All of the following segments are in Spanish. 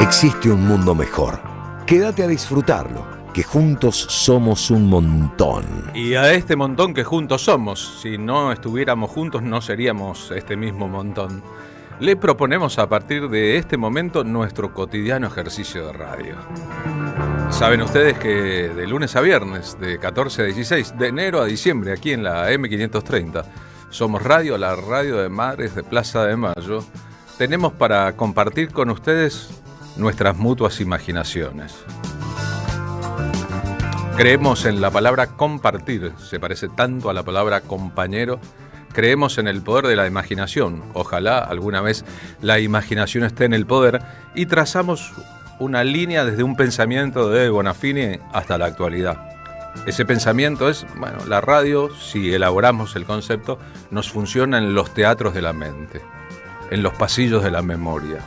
Existe un mundo mejor. Quédate a disfrutarlo, que juntos somos un montón. Y a este montón que juntos somos, si no estuviéramos juntos no seríamos este mismo montón. Le proponemos a partir de este momento nuestro cotidiano ejercicio de radio. Saben ustedes que de lunes a viernes, de 14 a 16, de enero a diciembre, aquí en la M530, somos radio, la radio de Madres de Plaza de Mayo. Tenemos para compartir con ustedes nuestras mutuas imaginaciones. Creemos en la palabra compartir, se parece tanto a la palabra compañero. Creemos en el poder de la imaginación. Ojalá alguna vez la imaginación esté en el poder y trazamos una línea desde un pensamiento de Bonafini hasta la actualidad. Ese pensamiento es, la radio, si elaboramos el concepto, nos funciona en los teatros de la mente, en los pasillos de la memoria.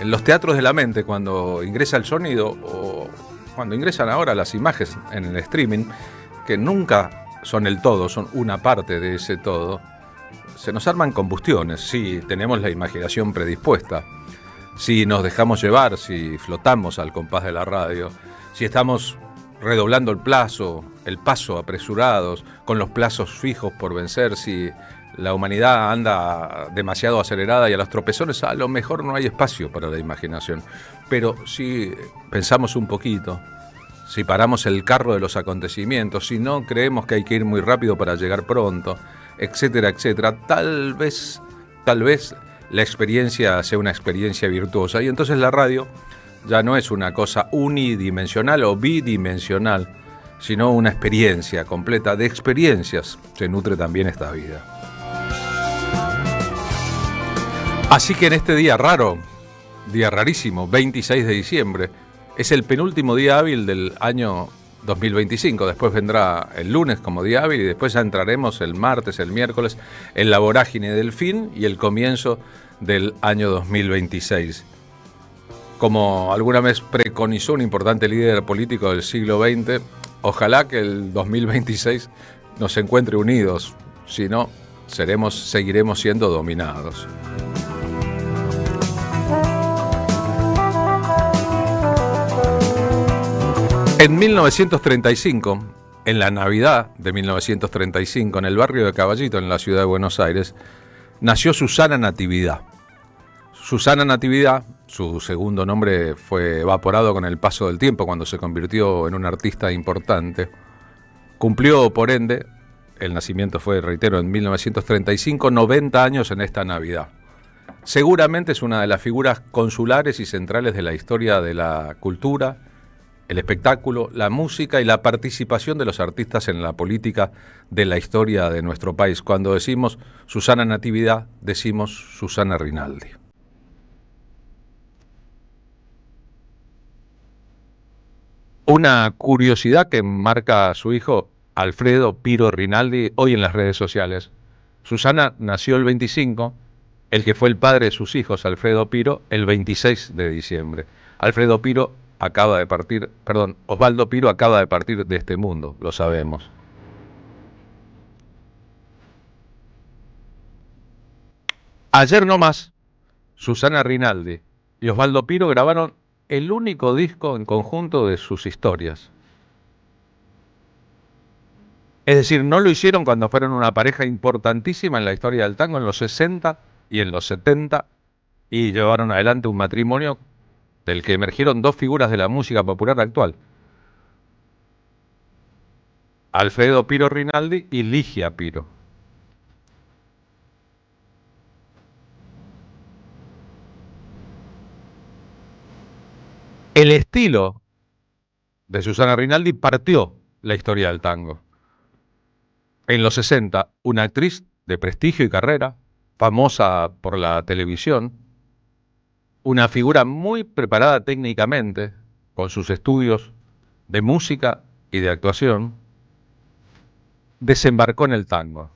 En los teatros de la mente, cuando ingresa el sonido o cuando ingresan ahora las imágenes en el streaming, que nunca son el todo, son una parte de ese todo, se nos arman combustiones, si tenemos la imaginación predispuesta, si nos dejamos llevar, si flotamos al compás de la radio, si estamos redoblando el paso apresurados, con los plazos fijos por vencer, si la humanidad anda demasiado acelerada y a los tropezones a lo mejor no hay espacio para la imaginación. Pero si pensamos un poquito, si paramos el carro de los acontecimientos, si no creemos que hay que ir muy rápido para llegar pronto, etcétera, etcétera, tal vez la experiencia sea una experiencia virtuosa. Y entonces la radio ya no es una cosa unidimensional o bidimensional, sino una experiencia completa. De experiencias se nutre también esta vida. Así que en este día raro, día rarísimo, 26 de diciembre, es el penúltimo día hábil del año 2025. Después vendrá el lunes como día hábil y después ya entraremos el martes, el miércoles, en la vorágine del fin y el comienzo del año 2026. Como alguna vez preconizó un importante líder político del siglo XX, ojalá que el 2026 nos encuentre unidos, si no, seguiremos siendo dominados. En 1935, en la Navidad de 1935, en el barrio de Caballito, en la ciudad de Buenos Aires, nació Susana Natividad. Susana Natividad, su segundo nombre fue evaporado con el paso del tiempo cuando se convirtió en una artista importante. Cumplió, por ende, el nacimiento fue, reitero, en 1935, 90 años en esta Navidad. Seguramente es una de las figuras consulares y centrales de la historia de la cultura, el espectáculo, la música y la participación de los artistas en la política de la historia de nuestro país. Cuando decimos Susana Natividad, decimos Susana Rinaldi. Una curiosidad que marca a su hijo Alfredo Piro Rinaldi hoy en las redes sociales. Susana nació el 25, el que fue el padre de sus hijos, Alfredo Piro, el 26 de diciembre. Osvaldo Piro acaba de partir de este mundo, lo sabemos. Ayer nomás, Susana Rinaldi y Osvaldo Piro grabaron el único disco en conjunto de sus historias. Es decir, no lo hicieron cuando fueron una pareja importantísima en la historia del tango en los 60 y en los 70 y llevaron adelante un matrimonio del que emergieron dos figuras de la música popular actual. Alfredo Piro Rinaldi y Ligia Piro. El estilo de Susana Rinaldi partió la historia del tango. En los 60, una actriz de prestigio y carrera, famosa por la televisión, una figura muy preparada técnicamente, con sus estudios de música y de actuación, desembarcó en el tango.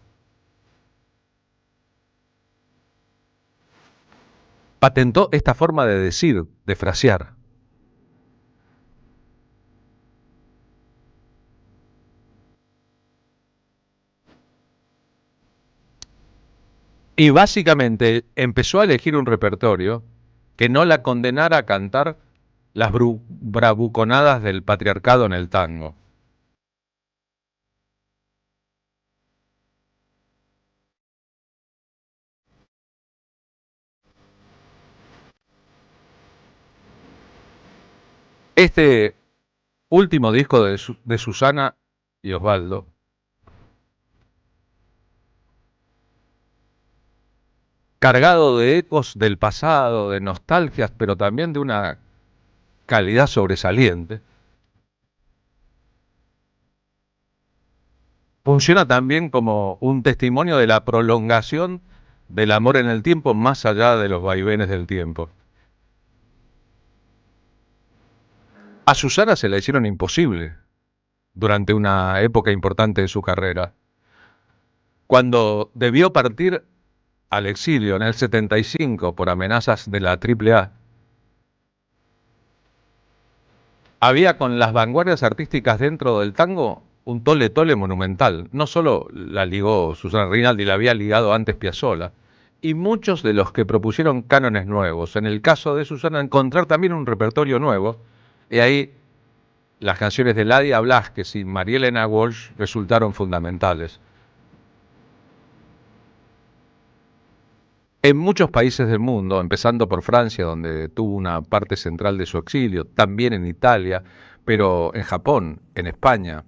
Patentó esta forma de decir, de frasear. Y básicamente empezó a elegir un repertorio que no la condenara a cantar las bravuconadas del patriarcado en el tango. Este último disco de Susana y Osvaldo cargado de ecos del pasado, de nostalgias, pero también de una calidad sobresaliente, funciona también como un testimonio de la prolongación del amor en el tiempo más allá de los vaivenes del tiempo. A Susana se la hicieron imposible durante una época importante de su carrera. Cuando debió partir al exilio en el 75 por amenazas de la AAA, había con las vanguardias artísticas dentro del tango un tole-tole monumental. No solo la ligó Susana Rinaldi, la había ligado antes Piazzolla, y muchos de los que propusieron cánones nuevos. En el caso de Susana, encontrar también un repertorio nuevo, y ahí las canciones de Ladia Blasquez y María Elena Walsh resultaron fundamentales. En muchos países del mundo, empezando por Francia, donde tuvo una parte central de su exilio, también en Italia, pero en Japón, en España,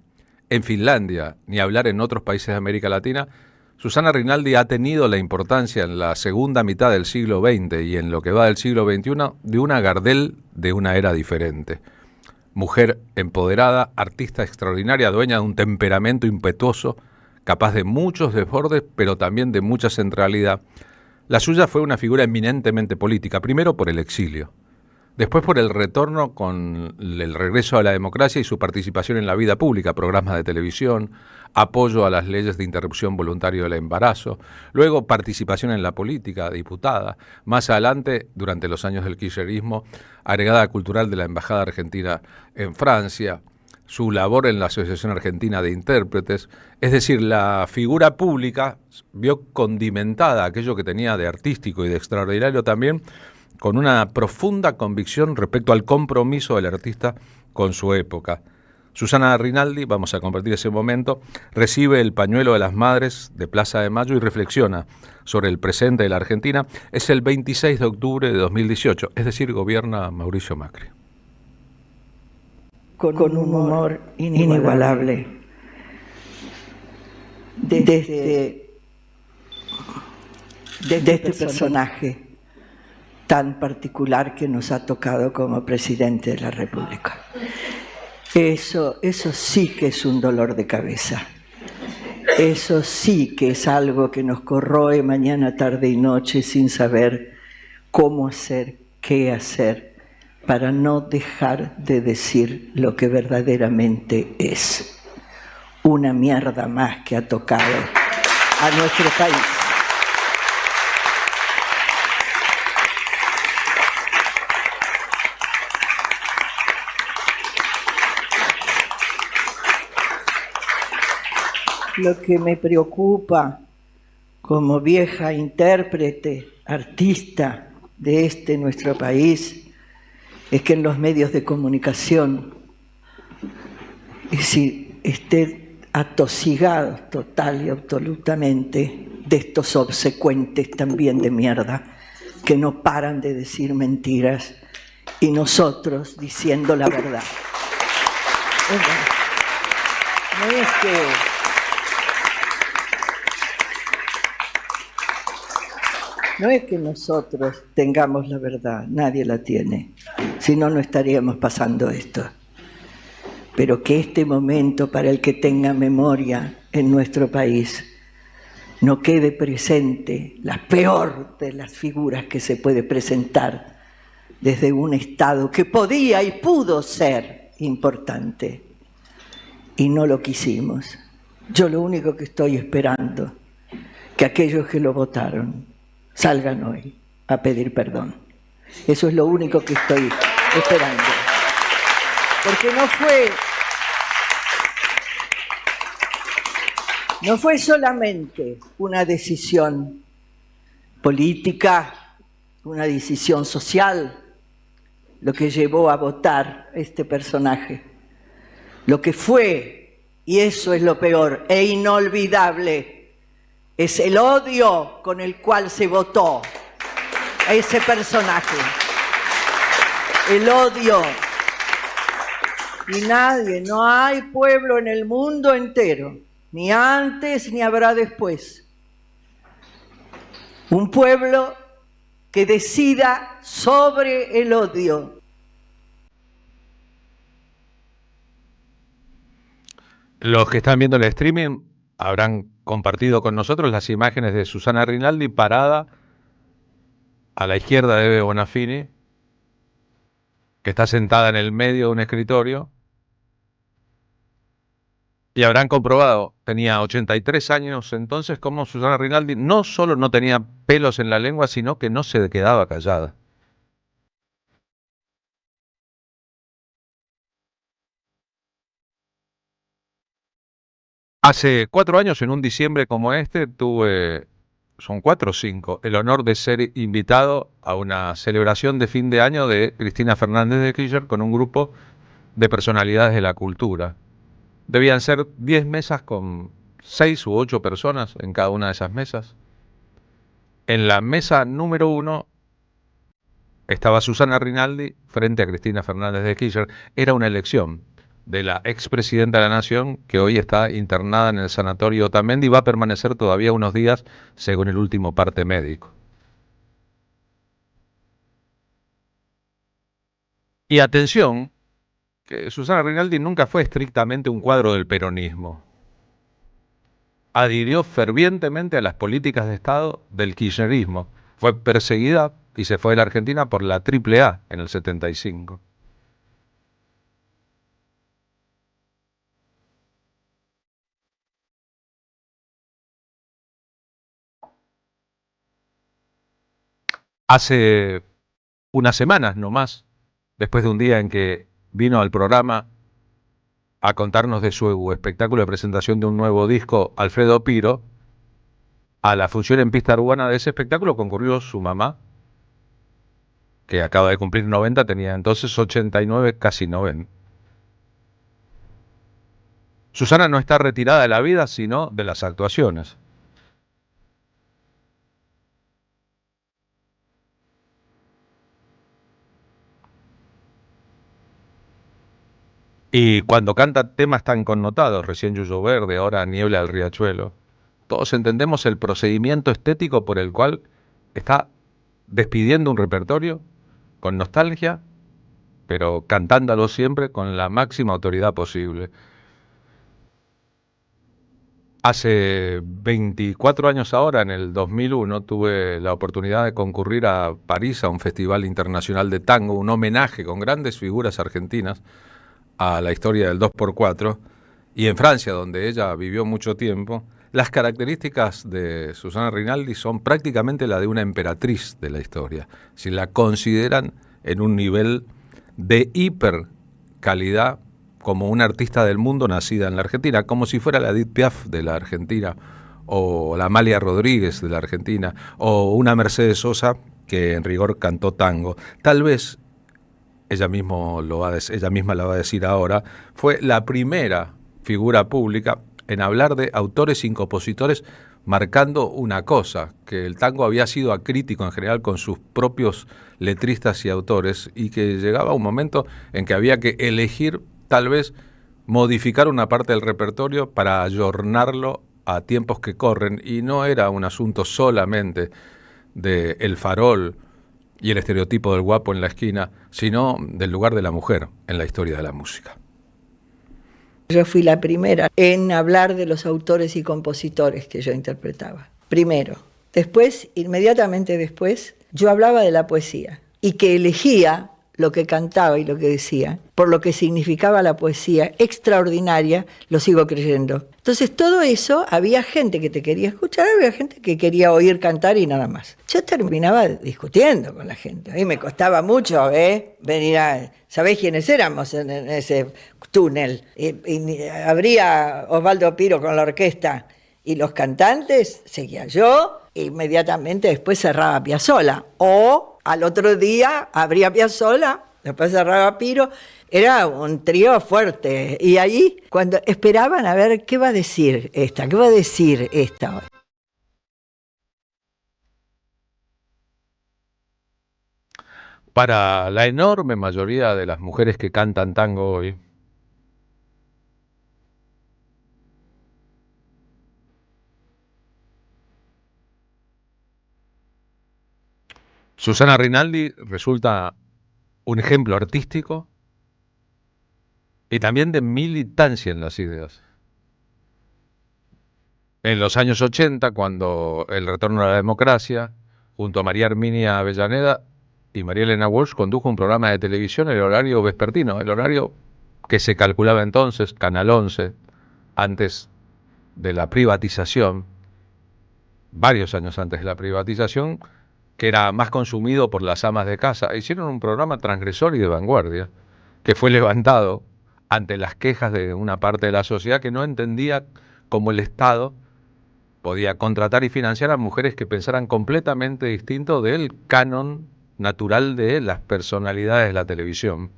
en Finlandia, ni hablar en otros países de América Latina, Susana Rinaldi ha tenido la importancia en la segunda mitad del siglo XX y en lo que va del siglo XXI de una Gardel de una era diferente. Mujer empoderada, artista extraordinaria, dueña de un temperamento impetuoso, capaz de muchos desbordes, pero también de mucha centralidad. La suya fue una figura eminentemente política, primero por el exilio, después por el retorno con el regreso a la democracia y su participación en la vida pública, programas de televisión, apoyo a las leyes de interrupción voluntaria del embarazo, luego participación en la política, diputada, más adelante, durante los años del kirchnerismo, agregada cultural de la Embajada Argentina en Francia, su labor en la Asociación Argentina de Intérpretes, es decir, la figura pública vio condimentada aquello que tenía de artístico y de extraordinario también, con una profunda convicción respecto al compromiso del artista con su época. Susana Rinaldi, vamos a compartir ese momento, recibe el pañuelo de las madres de Plaza de Mayo y reflexiona sobre el presente de la Argentina. Es el 26 de octubre de 2018, es decir, gobierna Mauricio Macri. Con un humor inigualable. Desde este personaje tan particular que nos ha tocado como presidente de la República. Eso sí que es un dolor de cabeza. Eso sí que es algo que nos corroe mañana, tarde y noche sin saber cómo hacer, qué hacer, para no dejar de decir lo que verdaderamente es. Una mierda más que ha tocado a nuestro país. Lo que me preocupa como vieja intérprete, artista de nuestro país, es que en los medios de comunicación estén atosigados total y absolutamente de estos obsecuentes también de mierda, que no paran de decir mentiras y nosotros diciendo la verdad. No es que nosotros tengamos la verdad, nadie la tiene, si no, no estaríamos pasando esto. Pero que este momento, para el que tenga memoria en nuestro país, no quede presente la peor de las figuras que se puede presentar desde un Estado que podía y pudo ser importante, y no lo quisimos. Yo lo único que estoy esperando, que aquellos que lo votaron salgan hoy a pedir perdón. Eso es lo único que estoy esperando. Porque no fue solamente una decisión política una decisión social lo que llevó a votar este personaje. Lo que fue, y eso es lo peor, e inolvidable, es el odio con el cual se votó a ese personaje. El odio. Y nadie, no hay pueblo en el mundo entero, ni antes ni habrá después, un pueblo que decida sobre el odio. Los que están viendo el streaming habrán compartido con nosotros las imágenes de Susana Rinaldi parada a la izquierda de Eve Bonafini, que está sentada en el medio de un escritorio, y habrán comprobado, tenía 83 años entonces, como Susana Rinaldi no solo no tenía pelos en la lengua, sino que no se quedaba callada. Hace 4 años, en un diciembre como este, tuve, son 4 o 5, el honor de ser invitado a una celebración de fin de año de Cristina Fernández de Kirchner con un grupo de personalidades de la cultura. Debían ser 10 mesas con 6 u 8 personas en cada una de esas mesas. En la mesa número 1 estaba Susana Rinaldi frente a Cristina Fernández de Kirchner. Era una elección de la expresidenta de la Nación, que hoy está internada en el sanatorio Otamendi y va a permanecer todavía unos días, según el último parte médico. Y atención, que Susana Rinaldi nunca fue estrictamente un cuadro del peronismo. Adhirió fervientemente a las políticas de Estado del kirchnerismo. Fue perseguida y se fue de la Argentina por la AAA en el 75. Hace unas semanas nomás, después de un día en que vino al programa a contarnos de su espectáculo de presentación de un nuevo disco, Alfredo Piro, a la función en pista urbana de ese espectáculo concurrió su mamá, que acaba de cumplir 90, tenía entonces 89, casi 90. Susana no está retirada de la vida, sino de las actuaciones. Y cuando canta temas tan connotados, recién Yuyo Verde, ahora Niebla del Riachuelo, todos entendemos el procedimiento estético por el cual está despidiendo un repertorio con nostalgia, pero cantándolo siempre con la máxima autoridad posible. Hace 24 años ahora, en el 2001, tuve la oportunidad de concurrir a París a un festival internacional de tango, un homenaje con grandes figuras argentinas a la historia del 2x4, y en Francia, donde ella vivió mucho tiempo. Las características de Susana Rinaldi son prácticamente la de una emperatriz de la historia, si la consideran en un nivel de hipercalidad como una artista del mundo nacida en la Argentina, como si fuera la Edith Piaf de la Argentina, o la Amalia Rodríguez de la Argentina, o una Mercedes Sosa que en rigor cantó tango. Tal vez ella misma la va a decir ahora, fue la primera figura pública en hablar de autores y compositores, marcando una cosa, que el tango había sido acrítico en general con sus propios letristas y autores, y que llegaba un momento en que había que elegir, tal vez, modificar una parte del repertorio para ayornarlo a tiempos que corren, y no era un asunto solamente de El Farol y el estereotipo del guapo en la esquina, sino del lugar de la mujer en la historia de la música. Yo fui la primera en hablar de los autores y compositores que yo interpretaba. Primero. Después, inmediatamente después, yo hablaba de la poesía y que elegía lo que cantaba y lo que decía, por lo que significaba la poesía extraordinaria, lo sigo creyendo. Entonces todo eso, había gente que te quería escuchar, había gente que quería oír cantar y nada más. Yo terminaba discutiendo con la gente. A mí me costaba mucho venir a... ¿Sabés quiénes éramos en ese túnel? Habría Osvaldo Piro con la orquesta y los cantantes, seguía yo inmediatamente después cerraba Piazzolla. O al otro día abría Piazzolla, después cerraba Piro. Era un trío fuerte. Y ahí, cuando esperaban a ver qué va a decir esta, qué va a decir esta. Para la enorme mayoría de las mujeres que cantan tango hoy, Susana Rinaldi resulta un ejemplo artístico y también de militancia en las ideas. En los años 80, cuando el retorno a la democracia, junto a María Herminia Avellaneda y María Elena Walsh, condujo un programa de televisión en el horario vespertino, el horario que se calculaba entonces, Canal 11, antes de la privatización, varios años antes de la privatización, que era más consumido por las amas de casa. Hicieron un programa transgresor y de vanguardia, que fue levantado ante las quejas de una parte de la sociedad que no entendía cómo el Estado podía contratar y financiar a mujeres que pensaran completamente distinto del canon natural de las personalidades de la televisión.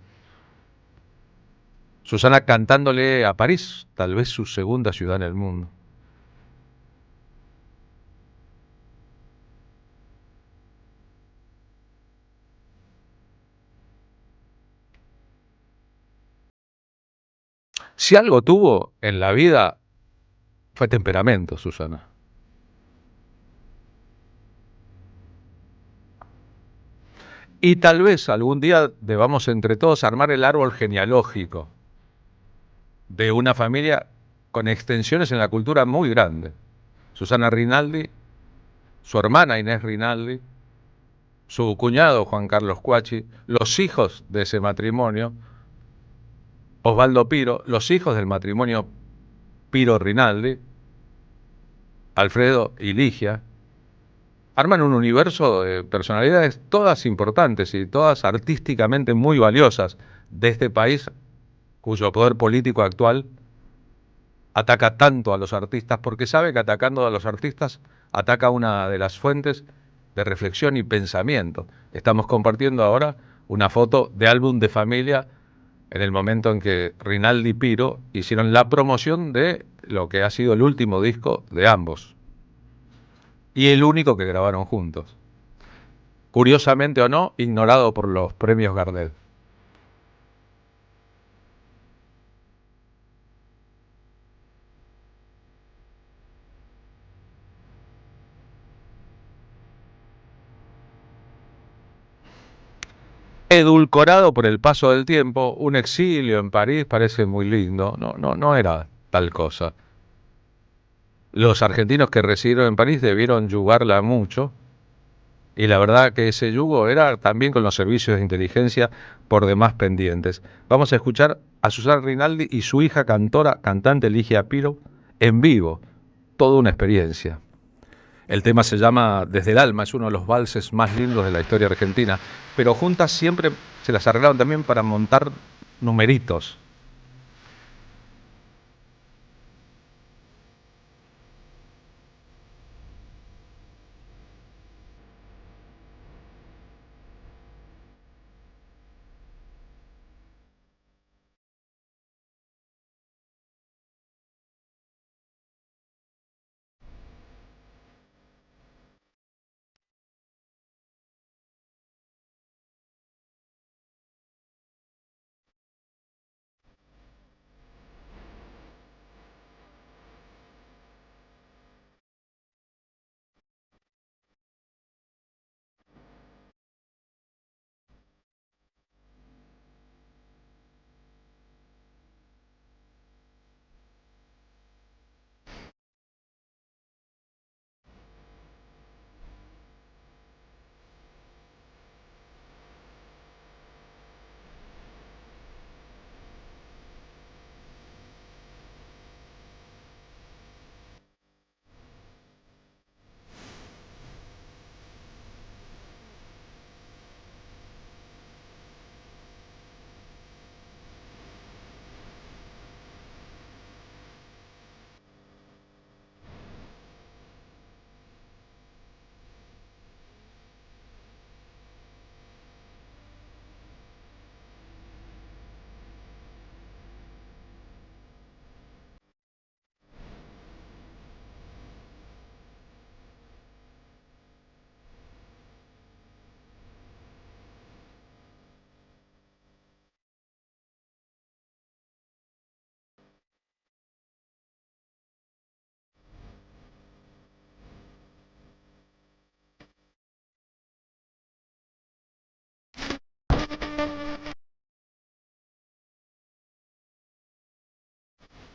Susana cantándole a París, tal vez su segunda ciudad en el mundo. Si algo tuvo en la vida, fue temperamento, Susana. Y tal vez algún día debamos entre todos armar el árbol genealógico de una familia con extensiones en la cultura muy grande. Susana Rinaldi, su hermana Inés Rinaldi, su cuñado Juan Carlos Cuachi, los hijos de ese matrimonio, Osvaldo Piro, los hijos del matrimonio Piro Rinaldi, Alfredo y Ligia, arman un universo de personalidades todas importantes y todas artísticamente muy valiosas de este país cuyo poder político actual ataca tanto a los artistas porque sabe que atacando a los artistas ataca una de las fuentes de reflexión y pensamiento. Estamos compartiendo ahora una foto de álbum de familia en el momento en que Rinaldi y Piro hicieron la promoción de lo que ha sido el último disco de ambos y el único que grabaron juntos. Curiosamente o no, ignorado por los premios Gardel. Edulcorado por el paso del tiempo, un exilio en París parece muy lindo. No era tal cosa. Los argentinos que residieron en París debieron yugarla mucho, y la verdad que ese yugo era también con los servicios de inteligencia por demás pendientes. Vamos a escuchar a Susana Rinaldi y su hija cantora, cantante Ligia Piro, en vivo. Toda una experiencia. El tema se llama Desde el alma, es uno de los valses más lindos de la historia argentina, pero juntas siempre se las arreglaron también para montar numeritos.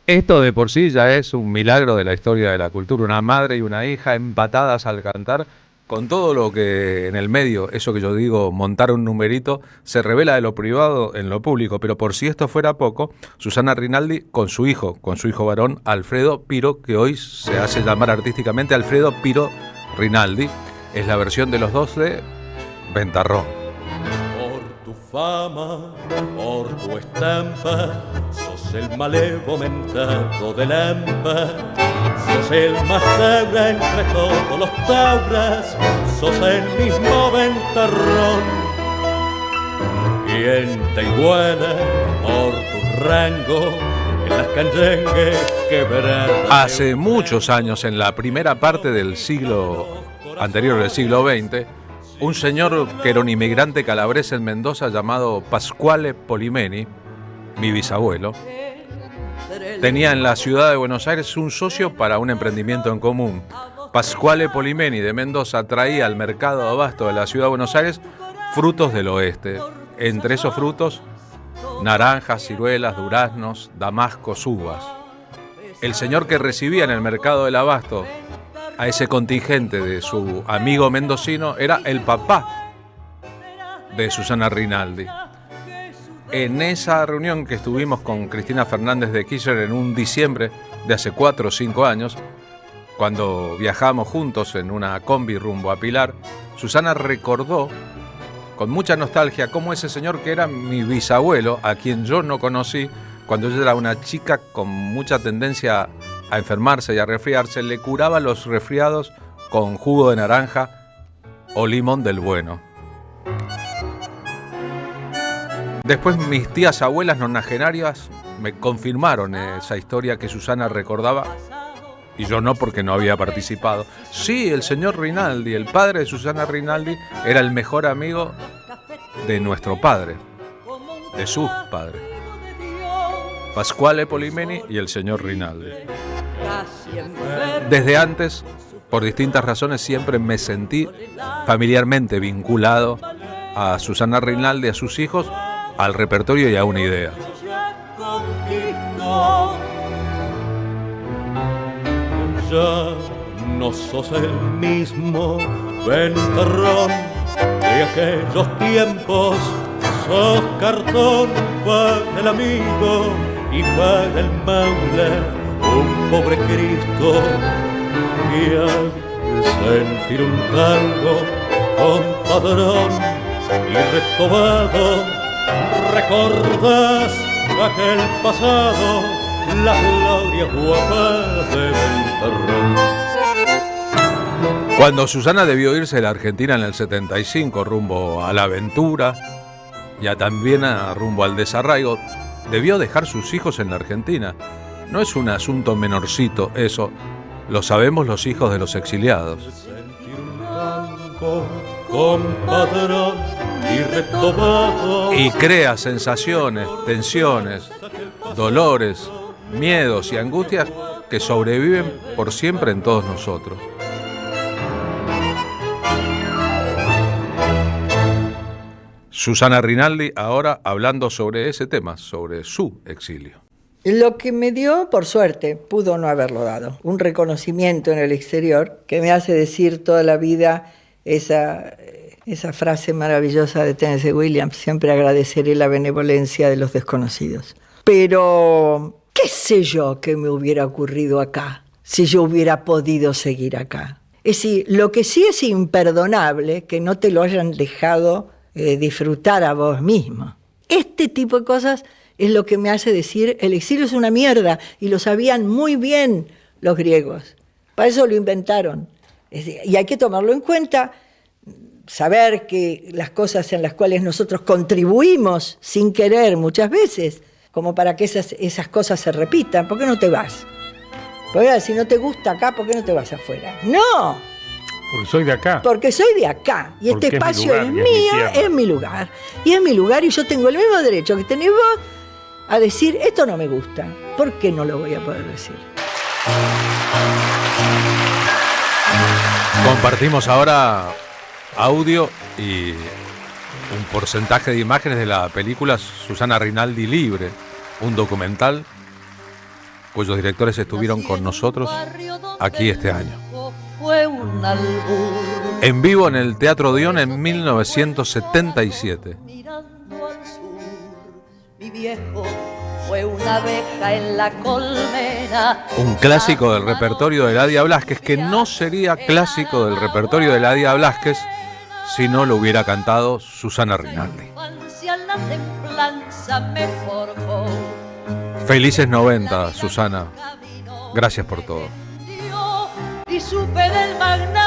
Esto de por sí ya es un milagro de la historia de la cultura. Una madre y una hija empatadas al cantar, con todo lo que en el medio, eso que yo digo, montar un numerito, se revela de lo privado en lo público. Pero por si esto fuera poco, Susana Rinaldi con su hijo varón, Alfredo Piro, que hoy se hace llamar artísticamente Alfredo Piro Rinaldi, es la versión de los dos de Ventarrón. Por tu fama, por tu estampa, sos el malevo mentado de Lampa, sos el más taura entre todos los tauras, sos el mismo Ventarrón. ¿Quién te iguala por tu rango en las canyengues quebradas? Hace muchos años, en la primera parte del siglo anterior, del siglo XX, un señor que era un inmigrante calabrese en Mendoza llamado Pasquale Polimeni, mi bisabuelo, tenía en la ciudad de Buenos Aires un socio para un emprendimiento en común. Pasquale Polimeni de Mendoza traía al mercado de abasto de la ciudad de Buenos Aires frutos del oeste. Entre esos frutos, naranjas, ciruelas, duraznos, damascos, uvas. El señor que recibía en el mercado del abasto a ese contingente de su amigo mendocino era el papá de Susana Rinaldi. En esa reunión que estuvimos con Cristina Fernández de Kirchner en un diciembre de hace 4 o 5 años, cuando viajamos juntos en una combi rumbo a Pilar, Susana recordó con mucha nostalgia cómo ese señor que era mi bisabuelo, a quien yo no conocí, cuando ella era una chica con mucha tendencia a enfermarse y a resfriarse, le curaba los resfriados con jugo de naranja o limón del bueno. Después mis tías abuelas nonagenarias me confirmaron esa historia que Susana recordaba, y yo no, porque no había participado. Sí, el señor Rinaldi, el padre de Susana Rinaldi, era el mejor amigo de nuestro padre, de su padre, Pasquale Polimeni y el señor Rinaldi. Desde antes, por distintas razones, siempre me sentí familiarmente vinculado a Susana Rinaldi, a sus hijos, al repertorio y a una idea. Ya no sos el mismo Ventarrón de aquellos tiempos, sos cartón para el amigo y para el maule, un pobre Cristo. Y al sentir un tango compadrón y retobado, recordás aquel pasado, las glorias guapas de Ventarrón. Cuando Susana debió irse de la Argentina en el 75 rumbo a la aventura y también rumbo al desarraigo, debió dejar sus hijos en la Argentina. No es un asunto menorcito eso, lo sabemos los hijos de los exiliados. Y crea sensaciones, tensiones, dolores, miedos y angustias que sobreviven por siempre en todos nosotros. Susana Rinaldi ahora hablando sobre ese tema, sobre su exilio. Lo que me dio, por suerte, pudo no haberlo dado, un reconocimiento en el exterior que me hace decir toda la vida esa frase maravillosa de Tennessee Williams: siempre agradeceré la benevolencia de los desconocidos. Pero, ¿qué sé yo que me hubiera ocurrido acá si yo hubiera podido seguir acá? Es decir, lo que sí es imperdonable, que no te lo hayan dejado disfrutar a vos mismo. Este tipo de cosas es lo que me hace decir, el exilio es una mierda, y lo sabían muy bien los griegos. Para eso lo inventaron. Y hay que tomarlo en cuenta, saber que las cosas en las cuales nosotros contribuimos sin querer muchas veces, como para que esas cosas se repitan. ¿Por qué no te vas? Porque si no te gusta acá, ¿por qué no te vas afuera? ¡No! Porque soy de acá. Porque soy de acá. Y porque este espacio es es mi mío, tierra. es mi lugar. Y es mi lugar, y yo tengo el mismo derecho que tenés vos a decir, esto no me gusta. ¿Por qué no lo voy a poder decir? Compartimos ahora audio y un porcentaje de imágenes de la película Susana Rinaldi Libre, un documental cuyos directores estuvieron con nosotros aquí este año. Fue un albur. En vivo en el Teatro Odeón en 1977. Mirando al sur, mi viejo fue una abeja en la colmena. Un clásico del repertorio de Ladia Blasquez, que no sería clásico del repertorio de Ladia Blasquez si no lo hubiera cantado Susana Rinaldi. La templanza me forjó. Felices 90, Susana. Gracias por todo. Y supe del magnate